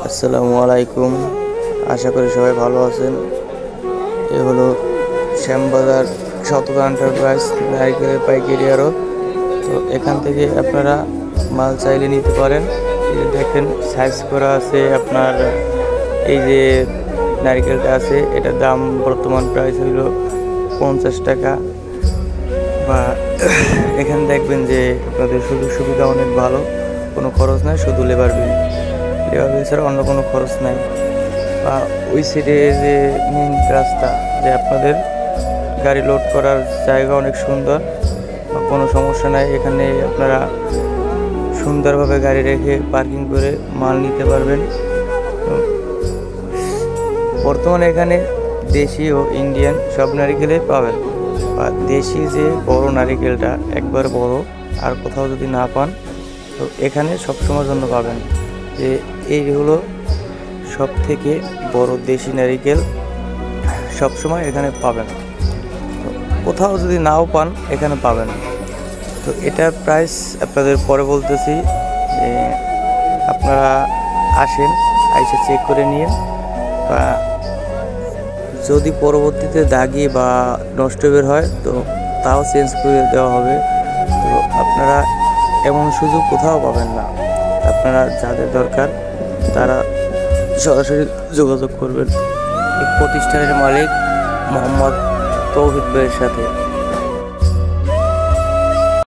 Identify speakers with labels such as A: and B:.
A: আসসালামু আলাইকুম। আশা করি সবাই ভালো আছেন। এ হলো শ্যামবাজার শতকা এন্টারপ্রাইজ নারিকেলের পাইকারি আড়ত। তো এখান থেকে আপনারা মাল চাইলে নিতে পারেন। এই দেখেন সাইজ করা আছে আপনার। এই যে নারিকেলটা আছে এটার দাম বর্তমান প্রাইস হইল 50 টাকা। বা এখানে দেখবেন যে আপনাদের সুযোগ সুবিধা অনেক ভালো, কোনো খরচ নাই, শুধু লেবার বিল ছাড়া অন্য কোনো খরচ নাই। বা ওই সাইডে যে মেন রাস্তা, যে আপনাদের গাড়ি লোড করার জায়গা অনেক সুন্দর, কোনো সমস্যা নাই। এখানে আপনারা সুন্দরভাবে গাড়ি রেখে পার্কিং করে মাল নিতে পারবেন। বর্তমানে এখানে দেশি ও ইন্ডিয়ান সব নারিকেলই পাবেন। বা দেশি যে বড় নারিকেলটা একবার বড়, আর কোথাও যদি না পান তো এখানে সবসময়ের জন্য পাবেন। যে এই হলো সব থেকে বড় দেশি নারিকেল, সবসময় এখানে পাবেন। তো কোথাও যদি নাও পান এখানে পাবেন। তো এটার প্রাইস আপনাদের পরে বলতেছি। যে আপনারা আসেন, আইসে চেক করে নিন। বা যদি পরবর্তীতে দাগি বা নষ্ট বের হয় তো তাও চেঞ্জ করে দেওয়া হবে। তো আপনারা এমন সুযোগ কোথাও পাবেন না। আপনারা যাদের দরকার তারা সরাসরি যোগাযোগ করবেন এই প্রতিষ্ঠানের মালিক মোহাম্মদ তৌহিদ ভাইয়ের সাথে।